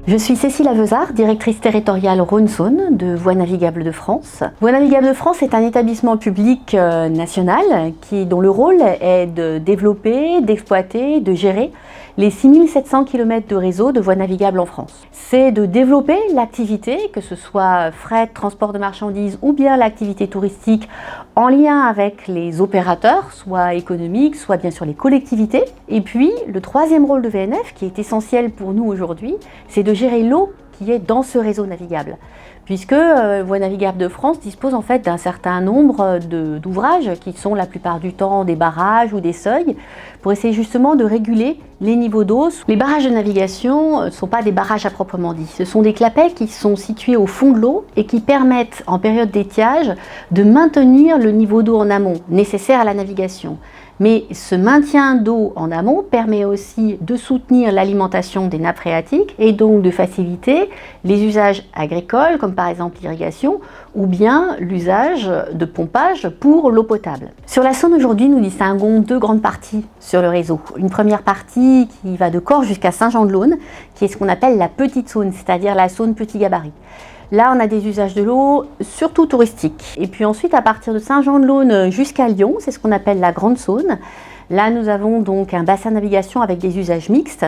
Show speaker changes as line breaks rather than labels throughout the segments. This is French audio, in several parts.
Je suis Cécile Aveuzard, directrice territoriale Rhône-Saône de Voies navigables de France. Voies navigables de France est un établissement public national dont le rôle est de développer, d'exploiter, de gérer les 6700 km de réseau de voies navigables en France. C'est de développer l'activité, que ce soit fret, transport de marchandises ou bien l'activité touristique en lien avec les opérateurs, soit économiques, soit bien sûr les collectivités. Et puis, le troisième rôle de VNF, qui est essentiel pour nous aujourd'hui, c'est de gérer l'eau qui est dans ce réseau navigable. Puisque Voies navigables de France dispose en fait d'un certain nombre d'ouvrages qui sont la plupart du temps des barrages ou des seuils pour essayer justement de réguler les niveaux d'eau. Les barrages de navigation ne sont pas des barrages à proprement dit, ce sont des clapets qui sont situés au fond de l'eau et qui permettent en période d'étiage de maintenir le niveau d'eau en amont nécessaire à la navigation. Mais ce maintien d'eau en amont permet aussi de soutenir l'alimentation des nappes phréatiques et donc de faciliter les usages agricoles comme par exemple l'irrigation ou bien l'usage de pompage pour l'eau potable. Sur la Saône aujourd'hui, nous distinguons deux grandes parties sur le réseau. Une première partie qui va de Corps jusqu'à Saint-Jean-de-Laune, qui est ce qu'on appelle la petite Saône, c'est-à-dire la Saône petit gabarit. Là, on a des usages de l'eau surtout touristiques. Et puis ensuite, à partir de Saint-Jean-de-Laune jusqu'à Lyon, c'est ce qu'on appelle la Grande Saône. Là, nous avons donc un bassin de navigation avec des usages mixtes,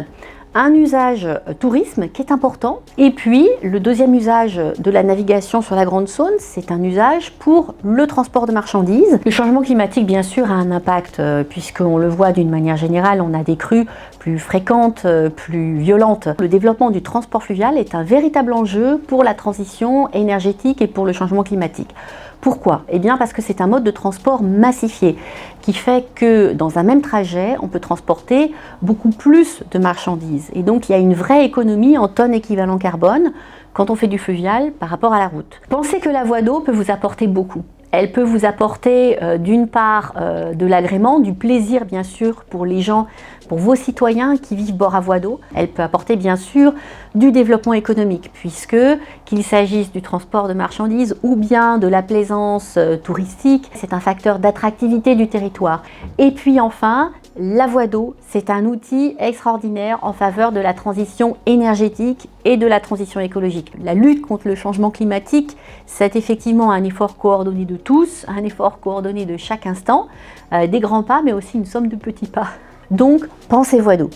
un usage tourisme qui est important. Et puis, le deuxième usage de la navigation sur la Grande Saône, c'est un usage pour le transport de marchandises. Le changement climatique, bien sûr, a un impact, puisqu'on le voit d'une manière générale, on a des crues plus fréquentes, plus violentes. Le développement du transport fluvial est un véritable enjeu pour la transition énergétique et pour le changement climatique. Pourquoi? Eh bien parce que c'est un mode de transport massifié qui fait que dans un même trajet, on peut transporter beaucoup plus de marchandises. Et donc il y a une vraie économie en tonnes équivalent carbone quand on fait du fluvial par rapport à la route. Pensez que la voie d'eau peut vous apporter beaucoup. Elle peut vous apporter d'une part de l'agrément, du plaisir bien sûr pour les gens, pour vos citoyens qui vivent bord à voie d'eau. Elle peut apporter bien sûr du développement économique puisque qu'il s'agisse du transport de marchandises ou bien de la plaisance touristique, c'est un facteur d'attractivité du territoire. Et puis enfin, la voie d'eau, c'est un outil extraordinaire en faveur de la transition énergétique et de la transition écologique. La lutte contre le changement climatique, c'est effectivement un effort coordonné de tous, un effort coordonné de chaque instant, des grands pas mais aussi une somme de petits pas. Donc, pensez voie d'eau.